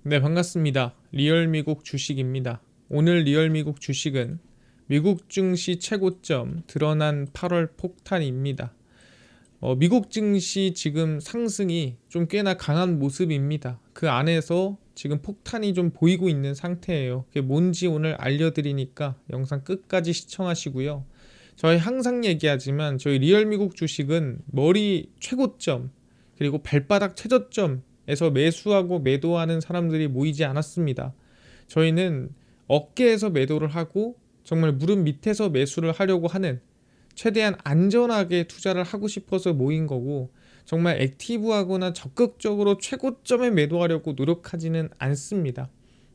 네, 반갑습니다. 리얼미국 주식입니다. 오늘 리얼미국 주식은 미국 증시 최고점 드러난 8월 폭탄입니다. 미국 증시 지금 상승이 좀 꽤나 강한 모습입니다. 그 안에서 지금 폭탄이 좀 보이고 있는 상태예요. 그게 뭔지 오늘 알려드리니까 영상 끝까지 시청하시고요. 저희 항상 얘기하지만 저희 리얼미국 주식은 머리 최고점 그리고 발바닥 최저점에서 매수하고 매도하는 사람들이 모이지 않았습니다. 저희는 어깨에서 매도를 하고 정말 무릎 밑에서 매수를 하려고 하는, 최대한 안전하게 투자를 하고 싶어서 모인 거고, 정말 액티브하거나 적극적으로 최고점에 매도하려고 노력하지는 않습니다.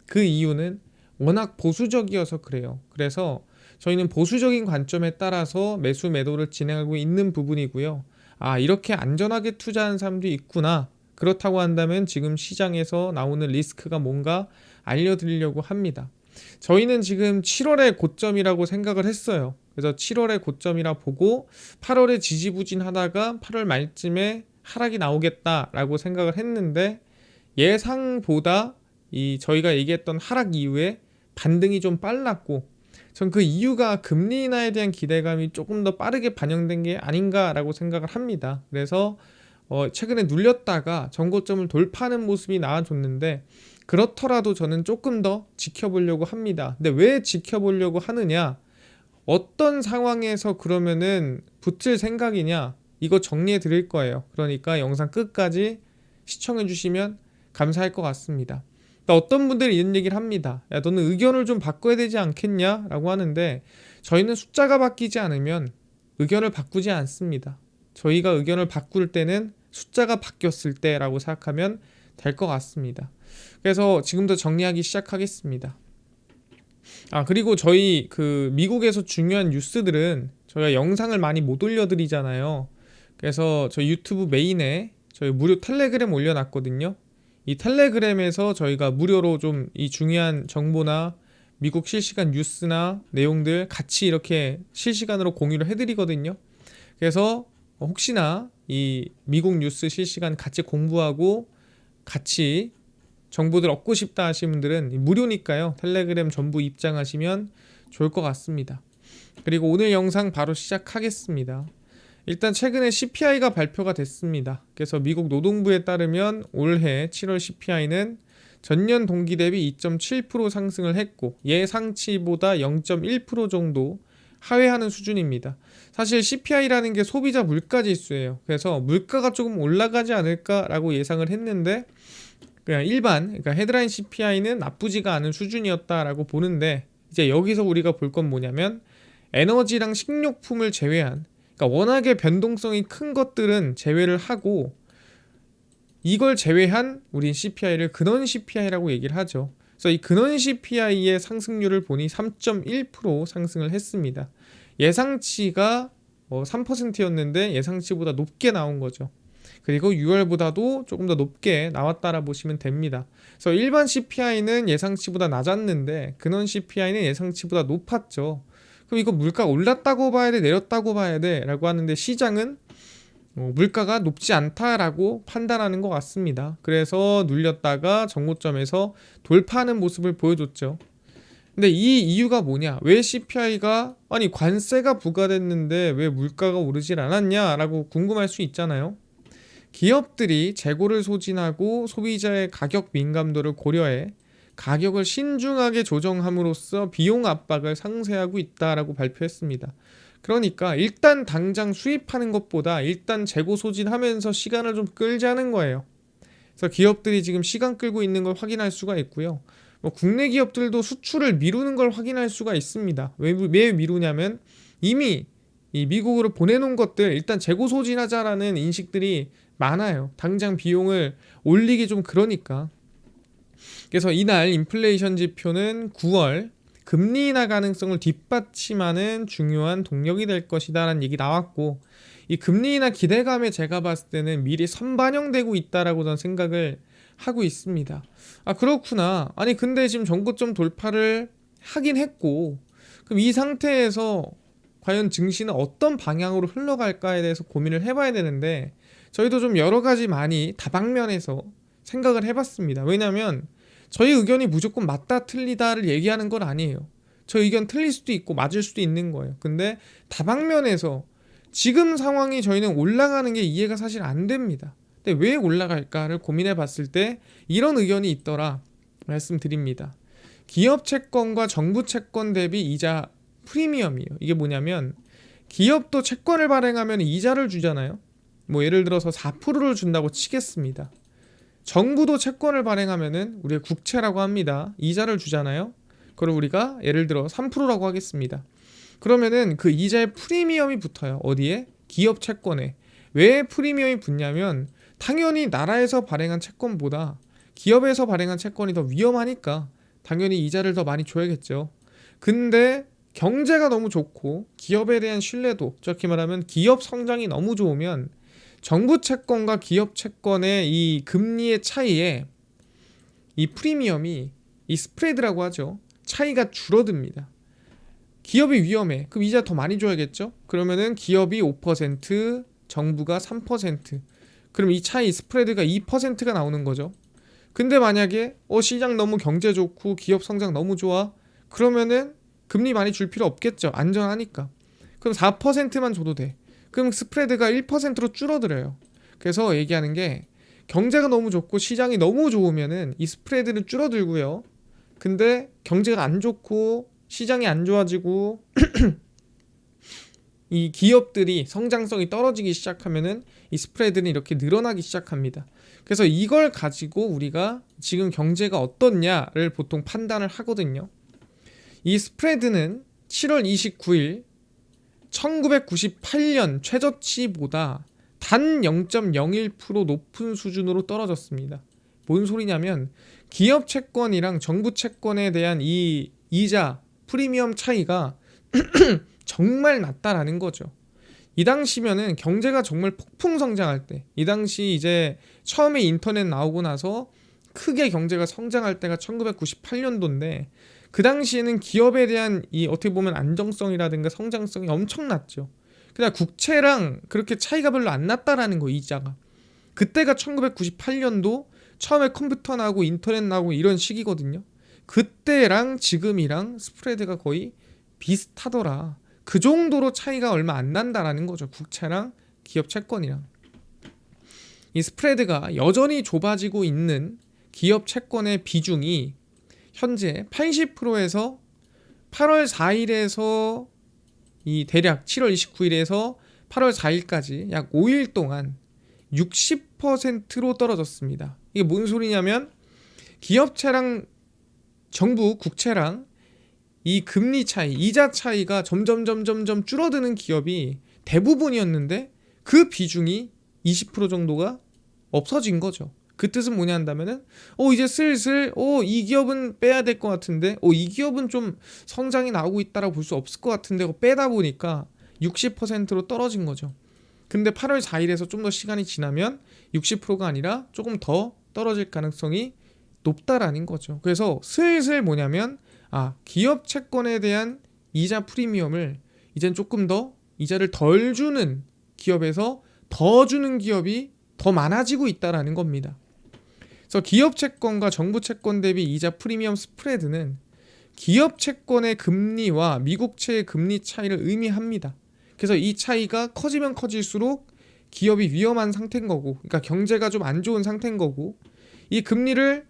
그 이유는 워낙 보수적이어서 그래요. 그래서 저희는 보수적인 관점에 따라서 매수 매도를 진행하고 있는 부분이고요. 아, 이렇게 안전하게 투자하는 사람도 있구나. 그렇다고 한다면 지금 시장에서 나오는 리스크가 뭔가 알려드리려고 합니다. 저희는 지금 7월의 고점이라고 생각을 했어요. 그래서 7월의 고점이라 보고 8월에 지지부진하다가 8월 말쯤에 하락이 나오겠다라고 생각을 했는데, 예상보다 이 저희가 얘기했던 하락 이후에 반등이 좀 빨랐고, 전 그 이유가 금리 인하에 대한 기대감이 조금 더 빠르게 반영된 게 아닌가라고 생각을 합니다. 그래서 최근에 눌렸다가 전고점을 돌파하는 모습이 나와줬는데, 그렇더라도 저는 조금 더 지켜보려고 합니다. 근데 왜 지켜보려고 하느냐? 어떤 상황에서 그러면은 붙을 생각이냐? 이거 정리해 드릴 거예요. 그러니까 영상 끝까지 시청해 주시면 감사할 것 같습니다. 어떤 분들이 이런 얘기를 합니다. 야, 너는 의견을 좀 바꿔야 되지 않겠냐? 라고 하는데, 저희는 숫자가 바뀌지 않으면 의견을 바꾸지 않습니다. 저희가 의견을 바꿀 때는 숫자가 바뀌었을 때라고 생각하면 될 것 같습니다. 그래서 지금부터 정리하기 시작하겠습니다. 그리고 저희 그 미국에서 중요한 뉴스들은 저희가 영상을 많이 못 올려드리잖아요. 그래서 저희 유튜브 메인에 저희 무료 텔레그램 올려놨거든요. 이 텔레그램에서 저희가 무료로 좀 이 중요한 정보나 미국 실시간 뉴스나 내용들 같이 이렇게 실시간으로 공유를 해드리거든요. 그래서 혹시나 이 미국 뉴스 실시간 같이 공부하고 같이 정보들 얻고 싶다 하시는 분들은 무료니까요. 텔레그램 전부 입장하시면 좋을 것 같습니다. 그리고 오늘 영상 바로 시작하겠습니다. 일단 최근에 CPI가 발표가 됐습니다. 그래서 미국 노동부에 따르면 올해 7월 CPI는 전년 동기 대비 2.7% 상승을 했고, 예상치보다 0.1% 정도 하회하는 수준입니다. 사실 CPI라는 게 소비자 물가 지수예요. 그래서 물가가 조금 올라가지 않을까라고 예상을 했는데, 그냥 그러니까 헤드라인 CPI는 나쁘지가 않은 수준이었다라고 보는데, 이제 여기서 우리가 볼 건 뭐냐면 에너지랑 식료품을 제외한, 그러니까 워낙에 변동성이 큰 것들은 제외를 하고, 이걸 제외한 우린 CPI를 근원 CPI라고 얘기를 하죠. 그래서 이 근원 CPI의 상승률을 보니 3.1% 상승을 했습니다. 예상치가 3%였는데 예상치보다 높게 나온 거죠. 그리고 6월보다도 조금 더 높게 나왔다라 보시면 됩니다. 그래서 일반 CPI는 예상치보다 낮았는데 근원 CPI는 예상치보다 높았죠. 그럼 이거 물가 올랐다고 봐야 돼, 내렸다고 봐야 돼 라고 하는데, 시장은 물가가 높지 않다라고 판단하는 것 같습니다. 그래서 눌렸다가 정고점에서 돌파하는 모습을 보여줬죠. 근데 이 이유가 뭐냐? 왜 CPI가, 아니 관세가 부과됐는데 왜 물가가 오르질 않았냐라고 궁금할 수 있잖아요. 기업들이 재고를 소진하고 소비자의 가격 민감도를 고려해 가격을 신중하게 조정함으로써 비용 압박을 상쇄하고 있다라고 발표했습니다. 그러니까 일단 당장 수입하는 것보다 일단 재고 소진하면서 시간을 좀 끌자는 거예요. 그래서 기업들이 지금 시간 끌고 있는 걸 확인할 수가 있고요. 국내 기업들도 수출을 미루는 걸 확인할 수가 있습니다. 왜 미루냐면 이미 이 미국으로 보내놓은 것들 일단 재고 소진하자라는 인식들이 많아요. 당장 비용을 올리기 좀 그러니까. 그래서 이날 인플레이션 지표는 9월 금리 인하 가능성을 뒷받침하는 중요한 동력이 될 것이다라는 얘기 나왔고, 이 금리 인하 기대감에 제가 봤을 때는 미리 선반영되고 있다라고 저는 생각을 하고 있습니다. 그렇구나. 아니 근데 지금 전고점 돌파를 하긴 했고, 그럼 이 상태에서 과연 증시는 어떤 방향으로 흘러갈까에 대해서 고민을 해봐야 되는데, 저희도 좀 여러 가지 많이 다방면에서 생각을 해봤습니다. 왜냐면 저희 의견이 무조건 맞다 틀리다를 얘기하는 건 아니에요. 저 의견 틀릴 수도 있고 맞을 수도 있는 거예요. 근데 다방면에서 지금 상황이 저희는 올라가는 게 이해가 사실 안 됩니다. 근데 왜 올라갈까를 고민해 봤을 때 이런 의견이 있더라 말씀드립니다. 기업 채권과 정부 채권 대비 이자 프리미엄이에요. 이게 뭐냐면 기업도 채권을 발행하면 이자를 주잖아요. 뭐 예를 들어서 4%를 준다고 치겠습니다. 정부도 채권을 발행하면은 우리가 국채라고 합니다. 이자를 주잖아요. 그걸 우리가 예를 들어 3%라고 하겠습니다. 그러면은 그 이자의 프리미엄이 붙어요. 어디에? 기업 채권에. 왜 프리미엄이 붙냐면 당연히 나라에서 발행한 채권보다 기업에서 발행한 채권이 더 위험하니까 당연히 이자를 더 많이 줘야겠죠. 근데 경제가 너무 좋고 기업에 대한 신뢰도, 저렇게 말하면 기업 성장이 너무 좋으면 정부 채권과 기업 채권의 이 금리의 차이에 이 프리미엄이, 이 스프레드라고 하죠, 차이가 줄어듭니다. 기업이 위험해. 그럼 이자 더 많이 줘야겠죠? 그러면은 기업이 5%, 정부가 3%. 그럼 이 차이 스프레드가 2%가 나오는 거죠. 근데 만약에 시장 너무 경제 좋고 기업 성장 너무 좋아. 그러면은 금리 많이 줄 필요 없겠죠. 안전하니까. 그럼 4%만 줘도 돼. 그럼 스프레드가 1%로 줄어들어요. 그래서 얘기하는 게 경제가 너무 좋고 시장이 너무 좋으면은 이 스프레드는 줄어들고요. 근데 경제가 안 좋고 시장이 안 좋아지고 이 기업들이 성장성이 떨어지기 시작하면은 이 스프레드는 이렇게 늘어나기 시작합니다. 그래서 이걸 가지고 우리가 지금 경제가 어떻냐를 보통 판단을 하거든요. 이 스프레드는 7월 29일 1998년 최저치보다 단 0.01% 높은 수준으로 떨어졌습니다. 뭔 소리냐면 기업 채권이랑 정부 채권에 대한 이 이자 프리미엄 차이가 정말 낮다라는 거죠. 이 당시면은 경제가 정말 폭풍 성장할 때, 이 당시 이제 처음에 인터넷 나오고 나서 크게 경제가 성장할 때가 1998년도인데 그 당시에는 기업에 대한 이 어떻게 보면 안정성이라든가 성장성이 엄청났죠. 그냥 국채랑 그렇게 차이가 별로 안 났다라는 거, 이자가. 그때가 1998년도 처음에 컴퓨터 나오고 인터넷 나오고 이런 시기거든요. 그때랑 지금이랑 스프레드가 거의 비슷하더라. 그 정도로 차이가 얼마 안 난다라는 거죠. 국채랑 기업 채권이랑. 이 스프레드가 여전히 좁아지고 있는 기업 채권의 비중이 현재 80%에서 8월 4일에서 이 대략 7월 29일에서 8월 4일까지 약 5일 동안 60%로 떨어졌습니다. 이게 뭔 소리냐면 기업채랑 정부 국채랑 이 금리 차이, 이자 차이가 점점 줄어드는 기업이 대부분이었는데 그 비중이 20% 정도가 없어진 거죠. 그 뜻은 뭐냐 한다면은 이제 슬슬 이 기업은 빼야 될 것 같은데 이 기업은 좀 성장이 나오고 있다라고 볼 수 없을 것 같은데 빼다 보니까 60%로 떨어진 거죠. 근데 8월 4일에서 좀 더 시간이 지나면 60%가 아니라 조금 더 떨어질 가능성이 높다라는 거죠. 그래서 슬슬 뭐냐면 기업 채권에 대한 이자 프리미엄을 이젠 조금 더 이자를 덜 주는 기업에서 더 주는 기업이 더 많아지고 있다라는 겁니다. 그래서 기업 채권과 정부 채권 대비 이자 프리미엄 스프레드는 기업 채권의 금리와 미국채의 금리 차이를 의미합니다. 그래서 이 차이가 커지면 커질수록 기업이 위험한 상태인 거고, 그러니까 경제가 좀 안 좋은 상태인 거고, 이 금리를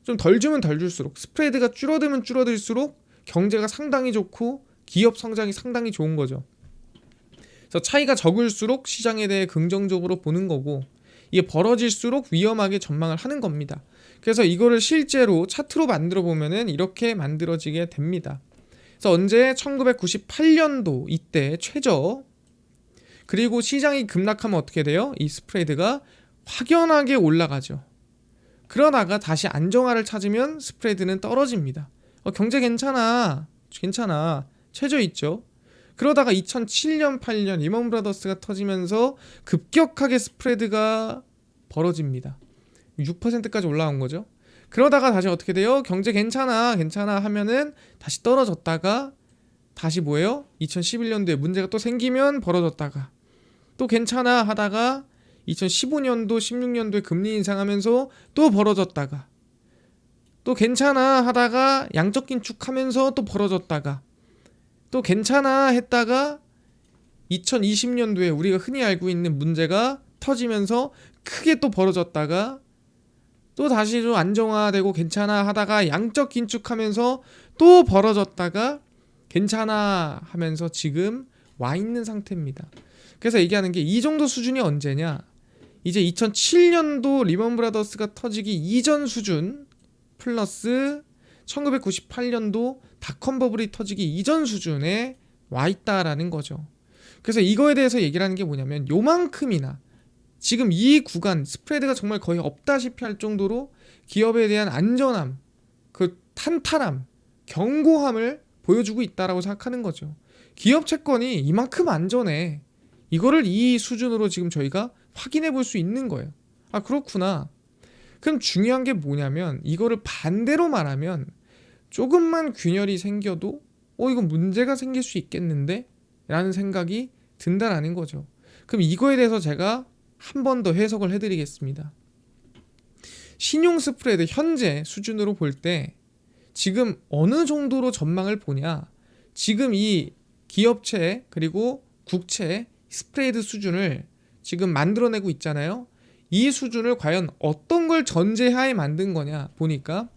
좀 덜 주면 덜 줄수록, 스프레드가 줄어들면 줄어들수록 경제가 상당히 좋고 기업 성장이 상당히 좋은 거죠. 그래서 차이가 적을수록 시장에 대해 긍정적으로 보는 거고, 이게 벌어질수록 위험하게 전망을 하는 겁니다. 그래서 이거를 실제로 차트로 만들어 보면은 이렇게 만들어지게 됩니다. 그래서 언제 1998년도 이때 최저, 그리고 시장이 급락하면 어떻게 돼요? 이 스프레드가 확연하게 올라가죠. 그러다가 다시 안정화를 찾으면 스프레드는 떨어집니다. 경제 괜찮아. 최저 있죠. 그러다가 2007년 8년 리먼 브라더스가 터지면서 급격하게 스프레드가 벌어집니다. 6%까지 올라온 거죠. 그러다가 다시 어떻게 돼요? 경제 괜찮아 하면은 다시 떨어졌다가 다시 뭐예요? 2011년도에 문제가 또 생기면 벌어졌다가 또 괜찮아 하다가 2015년도 16년도에 금리 인상하면서 또 벌어졌다가 또 괜찮아 하다가 양적 긴축하면서 또 벌어졌다가 또 괜찮아 했다가 2020년도에 우리가 흔히 알고 있는 문제가 터지면서 크게 또 벌어졌다가 또 다시 좀 안정화되고 괜찮아 하다가 양적 긴축하면서 또 벌어졌다가 괜찮아 하면서 지금 와 있는 상태입니다. 그래서 얘기하는 게 이 정도 수준이 언제냐? 이제 2007년도 리먼 브라더스가 터지기 이전 수준 플러스 1998년도 닷컴 버블이 터지기 이전 수준에 와 있다라는 거죠. 그래서 이거에 대해서 얘기를 하는 게 뭐냐면 요만큼이나 지금 이 구간 스프레드가 정말 거의 없다시피 할 정도로 기업에 대한 안전함, 그 탄탄함, 견고함을 보여주고 있다라고 생각하는 거죠. 기업 채권이 이만큼 안전해. 이거를 이 수준으로 지금 저희가 확인해 볼 수 있는 거예요. 아, 그렇구나. 그럼 중요한 게 뭐냐면 이거를 반대로 말하면 조금만 균열이 생겨도 이거 문제가 생길 수 있겠는데? 라는 생각이 든다라는 거죠. 그럼 이거에 대해서 제가 한 번 더 해석을 해드리겠습니다. 신용 스프레드 현재 수준으로 볼 때 지금 어느 정도로 전망을 보냐? 지금 이 기업체 그리고 국채 스프레드 수준을 지금 만들어내고 있잖아요. 이 수준을 과연 어떤 걸 전제하에 만든 거냐 보니까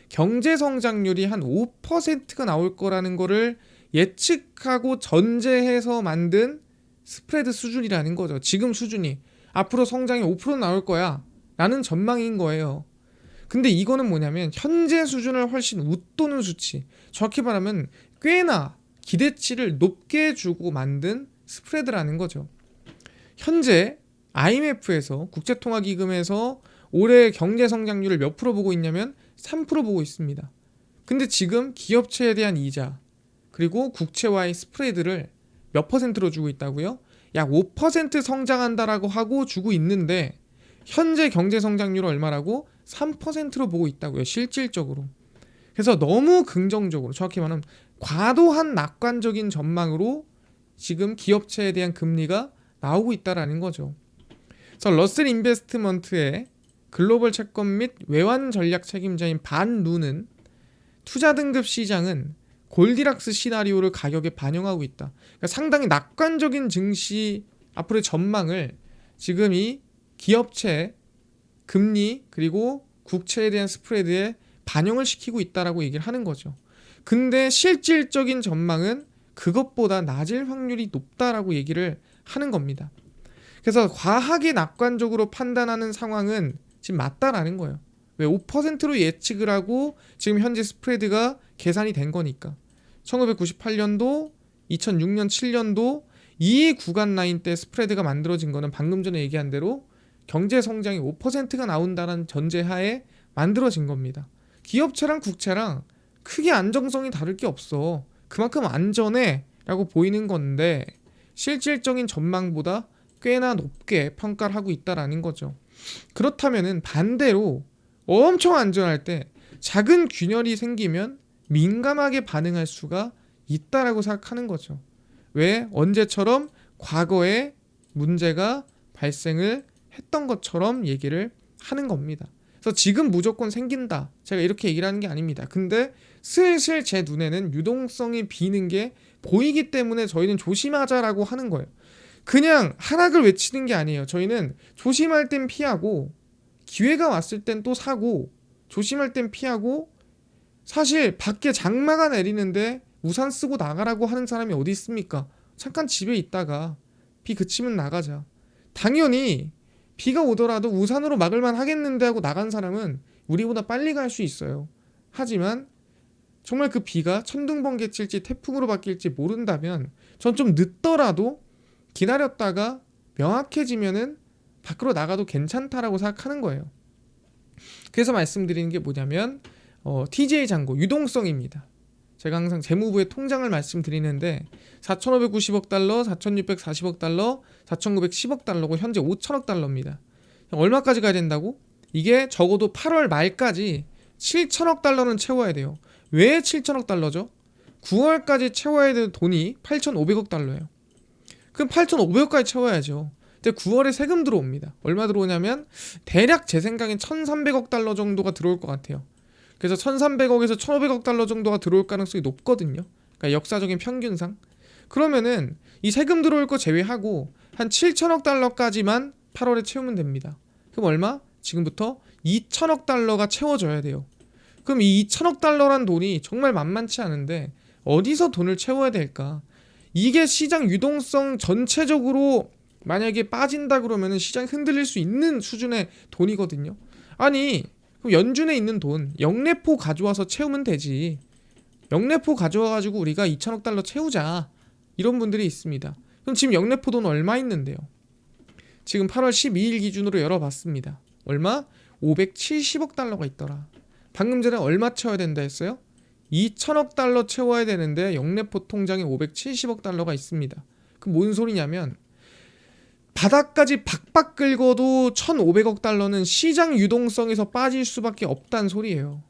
경제 성장률이 한 5%가 나올 거라는 거를 예측하고 전제해서 만든 스프레드 수준이라는 거죠. 지금 수준이 앞으로 성장이 5% 나올 거야 라는 전망인 거예요. 근데 이거는 뭐냐면 현재 수준을 훨씬 웃도는 수치, 정확히 말하면 꽤나 기대치를 높게 주고 만든 스프레드라는 거죠. 현재 IMF에서 국제통화기금에서 올해 경제 성장률을 몇 프로 보고 있냐면 3% 보고 있습니다. 근데 지금 기업체에 대한 이자 그리고 국채와의 스프레드를 몇 퍼센트로 주고 있다고요? 약 5% 성장한다라고 하고 주고 있는데 현재 경제 성장률은 얼마라고? 3%로 보고 있다고요. 실질적으로. 그래서 너무 긍정적으로, 정확히 말하면 과도한 낙관적인 전망으로 지금 기업체에 대한 금리가 나오고 있다라는 거죠. 그래서 러셀 인베스트먼트의 글로벌 채권 및 외환 전략 책임자인 반 루는 투자 등급 시장은 골디락스 시나리오를 가격에 반영하고 있다. 그러니까 상당히 낙관적인 증시 앞으로의 전망을 지금 이 기업체 금리 그리고 국채에 대한 스프레드에 반영을 시키고 있다라고 얘기를 하는 거죠. 근데 실질적인 전망은 그것보다 낮을 확률이 높다라고 얘기를 하는 겁니다. 그래서 과하게 낙관적으로 판단하는 상황은 지금 맞다라는 거예요. 왜? 5%로 예측을 하고 지금 현재 스프레드가 계산이 된 거니까. 1998년도, 2006년, 7년도 이 구간 라인 때 스프레드가 만들어진 거는 방금 전에 얘기한 대로 경제 성장이 5%가 나온다는 전제하에 만들어진 겁니다. 기업체랑 국채랑 크게 안정성이 다를 게 없어. 그만큼 안전해 라고 보이는 건데 실질적인 전망보다 꽤나 높게 평가를 하고 있다라는 거죠. 그렇다면은 반대로 엄청 안전할 때 작은 균열이 생기면 민감하게 반응할 수가 있다라고 생각하는 거죠. 왜? 언제처럼 과거에 문제가 발생을 했던 것처럼 얘기를 하는 겁니다. 그래서 지금 무조건 생긴다. 제가 이렇게 얘기를 하는 게 아닙니다. 근데 슬슬 제 눈에는 유동성이 비는 게 보이기 때문에 저희는 조심하자라고 하는 거예요. 그냥 하락을 외치는 게 아니에요. 저희는 조심할 땐 피하고 기회가 왔을 땐 또 사고 조심할 땐 피하고 사실 밖에 장마가 내리는데 우산 쓰고 나가라고 하는 사람이 어디 있습니까? 잠깐 집에 있다가 비 그치면 나가자. 당연히 비가 오더라도 우산으로 막을만 하겠는데 하고 나간 사람은 우리보다 빨리 갈 수 있어요. 하지만 정말 그 비가 천둥번개 칠지 태풍으로 바뀔지 모른다면 전 좀 늦더라도 기다렸다가 명확해지면은 밖으로 나가도 괜찮다라고 생각하는 거예요. 그래서 말씀드리는 게 뭐냐면 TJ 잔고 유동성입니다. 제가 항상 재무부의 통장을 말씀드리는데 4,590억 달러, 4,640억 달러, 4,910억 달러고 현재 5천억 달러입니다. 얼마까지 가야 된다고? 이게 적어도 8월 말까지 7천억 달러는 채워야 돼요. 왜 7천억 달러죠? 9월까지 채워야 되는 돈이 8,500억 달러예요. 그럼 8,500억까지 채워야죠. 근데 9월에 세금 들어옵니다. 얼마 들어오냐면 대략 제 생각엔 1,300억 달러 정도가 들어올 것 같아요. 그래서 1300억에서 1500억 달러 정도가 들어올 가능성이 높거든요. 그러니까 역사적인 평균상. 그러면은 이 세금 들어올 거 제외하고 한 7천억 달러까지만 8월에 채우면 됩니다. 그럼 얼마? 지금부터 2천억 달러가 채워져야 돼요. 그럼 이 2천억 달러란 돈이 정말 만만치 않은데 어디서 돈을 채워야 될까? 이게 시장 유동성 전체적으로 만약에 빠진다 그러면 시장이 흔들릴 수 있는 수준의 돈이거든요. 아니, 그럼 연준에 있는 돈 영래포 가져와서 채우면 되지. 영래포 가져와가지고 우리가 2천억 달러 채우자. 이런 분들이 있습니다. 그럼 지금 영래포 돈 얼마 있는데요? 지금 8월 12일 기준으로 열어봤습니다. 얼마? 570억 달러가 있더라. 방금 전에 얼마 채워야 된다 했어요? 2천억 달러 채워야 되는데 영래포 통장에 570억 달러가 있습니다. 그 뭔 소리냐면 바닥까지 박박 긁어도 1,500억 달러는 시장 유동성에서 빠질 수밖에 없다는 소리예요.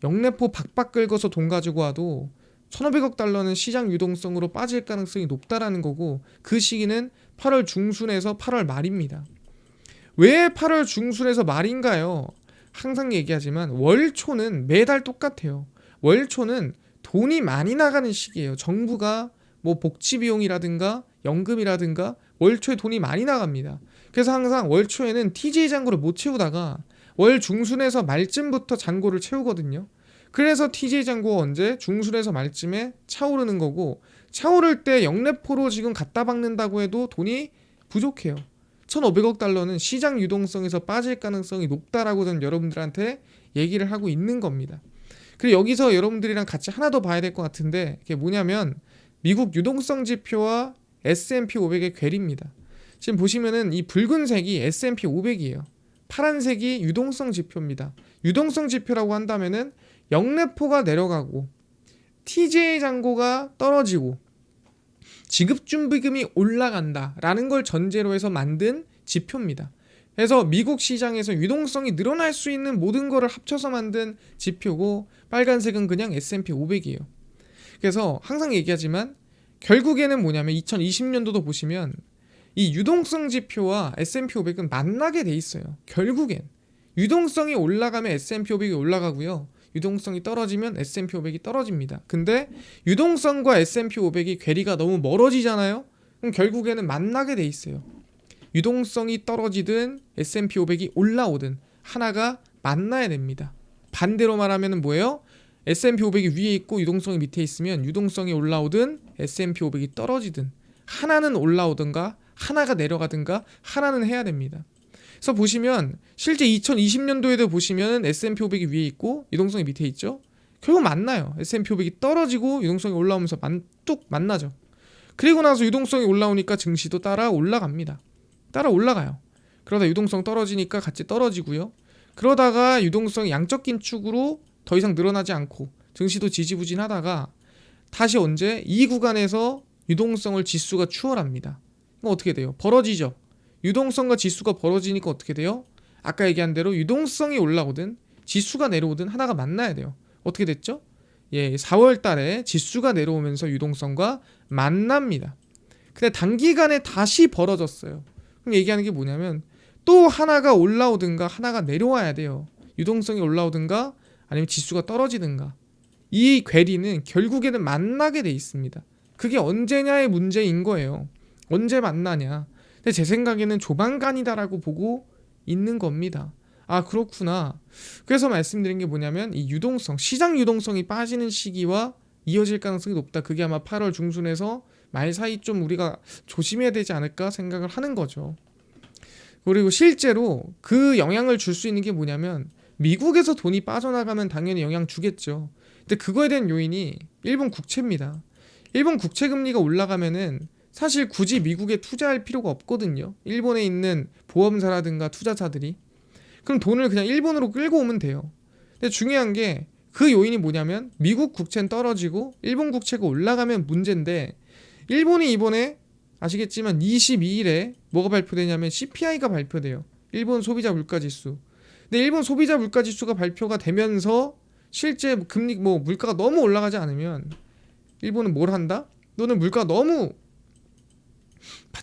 영래포 박박 긁어서 돈 가지고 와도 1,500억 달러는 시장 유동성으로 빠질 가능성이 높다라는 거고, 그 시기는 8월 중순에서 8월 말입니다. 왜 8월 중순에서 말인가요? 항상 얘기하지만 월초는 매달 똑같아요. 월초는 돈이 많이 나가는 시기예요. 정부가 뭐 복지 비용이라든가 연금이라든가 월초에 돈이 많이 나갑니다. 그래서 항상 월초에는 TJ 잔고를 못 채우다가 월 중순에서 말쯤부터 잔고를 채우거든요. 그래서 TJ 잔고가 언제? 중순에서 말쯤에 차오르는 거고, 차오를 때 영래포로 지금 갖다 박는다고 해도 돈이 부족해요. 1,500억 달러는 시장 유동성에서 빠질 가능성이 높다라고 저는 여러분들한테 얘기를 하고 있는 겁니다. 그리고 여기서 여러분들이랑 같이 하나 더 봐야 될 것 같은데, 그게 뭐냐면 미국 유동성 지표와 S&P 500의 괴리입니다. 지금 보시면은 이 붉은색이 S&P 500이에요. 파란색이 유동성 지표입니다. 유동성 지표라고 한다면은 영래포가 내려가고 TJ 잔고가 떨어지고 지급준비금이 올라간다라는 걸 전제로 해서 만든 지표입니다. 그래서 미국 시장에서 유동성이 늘어날 수 있는 모든 거를 합쳐서 만든 지표고, 빨간색은 그냥 S&P 500이에요. 그래서 항상 얘기하지만 결국에는 뭐냐면 2020년도도 보시면 이 유동성 지표와 S&P 500은 만나게 돼 있어요. 결국엔 유동성이 올라가면 S&P 500이 올라가고요, 유동성이 떨어지면 S&P 500이 떨어집니다. 근데 유동성과 S&P 500이 괴리가 너무 멀어지잖아요. 그럼 결국에는 만나게 돼 있어요. 유동성이 떨어지든 S&P 500이 올라오든 하나가 만나야 됩니다. 반대로 말하면 뭐예요? S&P 500이 위에 있고 유동성이 밑에 있으면 유동성이 올라오든 S&P 500이 떨어지든 하나는 올라오든가 하나가 내려가든가 하나는 해야 됩니다. 그래서 보시면 실제 2020년도에도 보시면 S&P 500이 위에 있고 유동성이 밑에 있죠. 결국 만나요. S&P 500이 떨어지고 유동성이 올라오면서 뚝 만나죠. 그리고 나서 유동성이 올라오니까 증시도 따라 올라갑니다. 따라 올라가요. 그러다 유동성 떨어지니까 같이 떨어지고요. 그러다가 유동성이 양적 긴축으로 더 이상 늘어나지 않고 증시도 지지부진하다가 다시 언제? 이 구간에서 유동성을 지수가 추월합니다. 그럼 어떻게 돼요? 벌어지죠. 유동성과 지수가 벌어지니까 어떻게 돼요? 아까 얘기한 대로 유동성이 올라오든 지수가 내려오든 하나가 만나야 돼요. 어떻게 됐죠? 4월 달에 지수가 내려오면서 유동성과 만납니다. 근데 단기간에 다시 벌어졌어요. 그럼 얘기하는 게 뭐냐면 또 하나가 올라오든가 하나가 내려와야 돼요. 유동성이 올라오든가 아니면 지수가 떨어지든가. 이 괴리는 결국에는 만나게 돼 있습니다. 그게 언제냐의 문제인 거예요. 언제 만나냐. 근데 제 생각에는 조만간이다라고 보고 있는 겁니다. 아, 그렇구나. 그래서 말씀드린 게 뭐냐면 이 유동성, 시장 유동성이 빠지는 시기와 이어질 가능성이 높다. 그게 아마 8월 중순에서 말 사이 좀 우리가 조심해야 되지 않을까 생각을 하는 거죠. 그리고 실제로 그 영향을 줄 수 있는 게 뭐냐면 미국에서 돈이 빠져나가면 당연히 영향 주겠죠. 근데 그거에 대한 요인이 일본 국채입니다. 일본 국채 금리가 올라가면은 사실 굳이 미국에 투자할 필요가 없거든요. 일본에 있는 보험사라든가 투자사들이. 그럼 돈을 그냥 일본으로 끌고 오면 돼요. 근데 중요한 게 그 요인이 뭐냐면 미국 국채는 떨어지고 일본 국채가 올라가면 문제인데, 일본이 이번에 아시겠지만 22일에 뭐가 발표되냐면 CPI가 발표돼요. 일본 소비자 물가지수. 근데 일본 소비자 물가지수가 발표가 되면서 실제 금리 물가가 너무 올라가지 않으면 일본은 뭘 한다? 너는 물가가 너무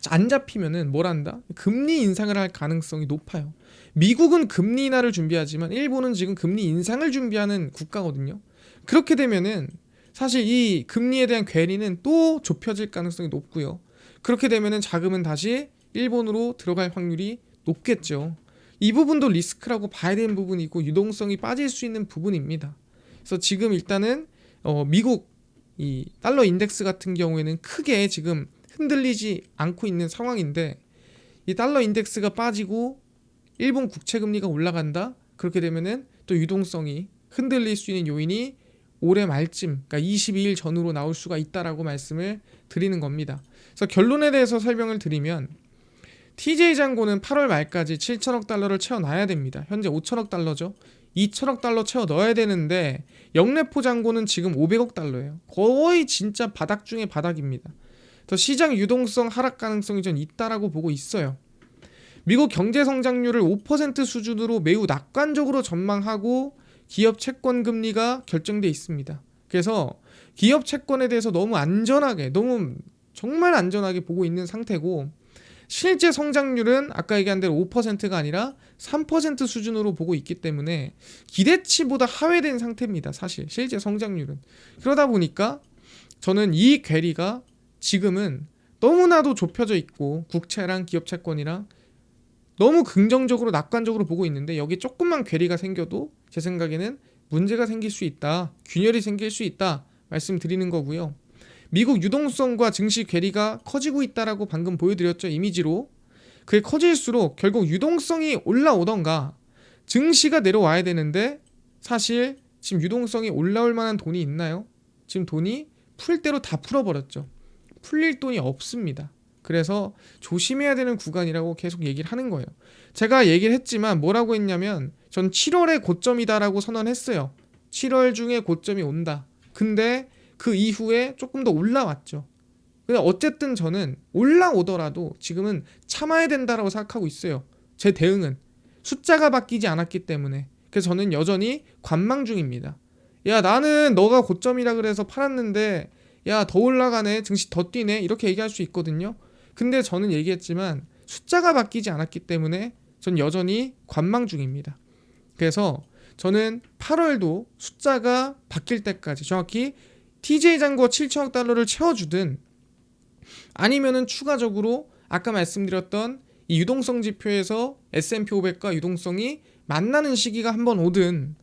안 잡히면은 뭘 한다? 금리 인상을 할 가능성이 높아요. 미국은 금리 인하를 준비하지만 일본은 지금 금리 인상을 준비하는 국가거든요. 그렇게 되면은 사실 이 금리에 대한 괴리는 또 좁혀질 가능성이 높고요. 그렇게 되면은 자금은 다시 일본으로 들어갈 확률이 높겠죠. 이 부분도 리스크라고 봐야 되는 부분이고 유동성이 빠질 수 있는 부분입니다. 그래서 지금 일단은 미국 이 달러 인덱스 같은 경우에는 크게 지금 흔들리지 않고 있는 상황인데, 이 달러 인덱스가 빠지고 일본 국채 금리가 올라간다. 그렇게 되면은 또 유동성이 흔들릴 수 있는 요인이 올해 말쯤, 그러니까 22일 전후로 나올 수가 있다라고 말씀을 드리는 겁니다. 그래서 결론에 대해서 설명을 드리면, TJ 잔고는 8월 말까지 7천억 달러를 채워놔야 됩니다. 현재 5천억 달러죠. 2천억 달러 채워 넣어야 되는데 영래포 잔고는 지금 500억 달러예요. 거의 진짜 바닥 중에 바닥입니다. 더 시장 유동성 하락 가능성이 전 있다라고 보고 있어요. 미국 경제 성장률을 5% 수준으로 매우 낙관적으로 전망하고 기업 채권 금리가 결정돼 있습니다. 그래서 기업 채권에 대해서 너무 안전하게, 너무 정말 안전하게 보고 있는 상태고, 실제 성장률은 아까 얘기한 대로 5%가 아니라 3% 수준으로 보고 있기 때문에 기대치보다 하회된 상태입니다. 사실 실제 성장률은. 그러다 보니까 저는 이 괴리가 지금은 너무나도 좁혀져 있고 국채랑 기업 채권이랑 너무 긍정적으로 낙관적으로 보고 있는데, 여기 조금만 괴리가 생겨도 제 생각에는 문제가 생길 수 있다, 균열이 생길 수 있다 말씀드리는 거고요. 미국 유동성과 증시 괴리가 커지고 있다라고 방금 보여드렸죠, 이미지로. 그게 커질수록 결국 유동성이 올라오던가 증시가 내려와야 되는데, 사실 지금 유동성이 올라올 만한 돈이 있나요? 지금 돈이 풀 대로 다 풀어버렸죠. 풀릴 돈이 없습니다. 그래서 조심해야 되는 구간이라고 계속 얘기를 하는 거예요. 제가 얘기를 했지만 뭐라고 했냐면, 전 7월에 고점이다라고 선언했어요. 7월 중에 고점이 온다. 근데 그 이후에 조금 더 올라왔죠. 근데 어쨌든 저는 올라오더라도 지금은 참아야 된다라고 생각하고 있어요. 제 대응은 숫자가 바뀌지 않았기 때문에. 그래서 저는 여전히 관망 중입니다. 야, 나는 너가 고점이라 그래서 팔았는데 야, 더 올라가네, 증시 더 뛰네, 이렇게 얘기할 수 있거든요. 근데 저는 얘기했지만 숫자가 바뀌지 않았기 때문에 전 여전히 관망 중입니다. 그래서 저는 8월도 숫자가 바뀔 때까지, 정확히 TJ 잔고 7천억 달러를 채워주든 아니면은 추가적으로 아까 말씀드렸던 이 유동성 지표에서 S&P 500과 유동성이 만나는 시기가 한번 오든,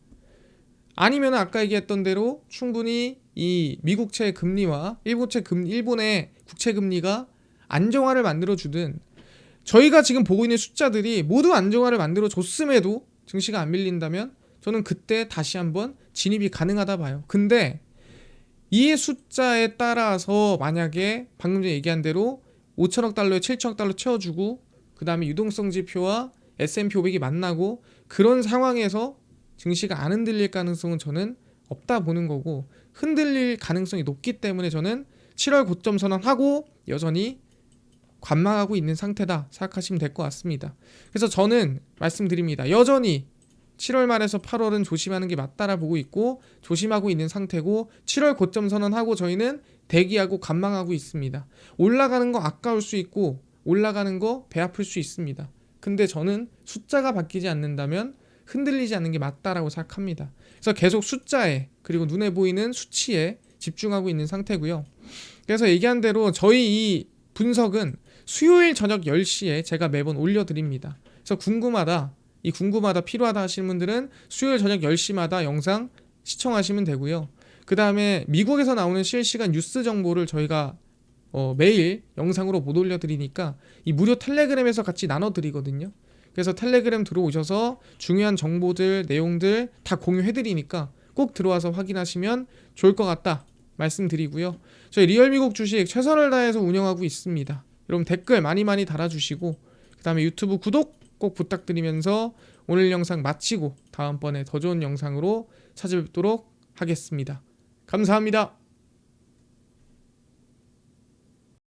아니면 아까 얘기했던 대로 충분히 이 미국채 금리와 일본의 국채 금리가 안정화를 만들어주든, 저희가 지금 보고 있는 숫자들이 모두 안정화를 만들어줬음에도 증시가 안 밀린다면 저는 그때 다시 한번 진입이 가능하다 봐요. 근데 이 숫자에 따라서 만약에 방금 전에 얘기한 대로 5천억 달러에 7천억 달러 채워주고 그 다음에 유동성 지표와 S&P 500이 만나고 그런 상황에서 증시가 안 흔들릴 가능성은 저는 없다 보는 거고, 흔들릴 가능성이 높기 때문에 저는 7월 고점 선언하고 여전히 관망하고 있는 상태다 생각하시면 될 것 같습니다. 그래서 저는 말씀드립니다. 여전히 7월 말에서 8월은 조심하는 게 맞다라 보고 있고 조심하고 있는 상태고, 7월 고점 선언하고 저희는 대기하고 관망하고 있습니다. 올라가는 거 아까울 수 있고 올라가는 거 배 아플 수 있습니다. 근데 저는 숫자가 바뀌지 않는다면 흔들리지 않는 게 맞다라고 생각합니다. 그래서 계속 숫자에, 그리고 눈에 보이는 수치에 집중하고 있는 상태고요. 그래서 얘기한 대로 저희 이 분석은 수요일 저녁 10시에 제가 매번 올려드립니다. 그래서 궁금하다 필요하다 하시는 분들은 수요일 저녁 10시마다 영상 시청하시면 되고요. 그 다음에 미국에서 나오는 실시간 뉴스 정보를 저희가 매일 영상으로 못 올려드리니까 이 무료 텔레그램에서 같이 나눠드리거든요. 그래서 텔레그램 들어오셔서 중요한 정보들, 내용들 다 공유해드리니까 꼭 들어와서 확인하시면 좋을 것 같다 말씀드리고요. 저희 리얼미국 주식 최선을 다해서 운영하고 있습니다. 여러분 댓글 많이 달아주시고, 그 다음에 유튜브 구독 꼭 부탁드리면서 오늘 영상 마치고 다음번에 더 좋은 영상으로 찾아뵙도록 하겠습니다. 감사합니다.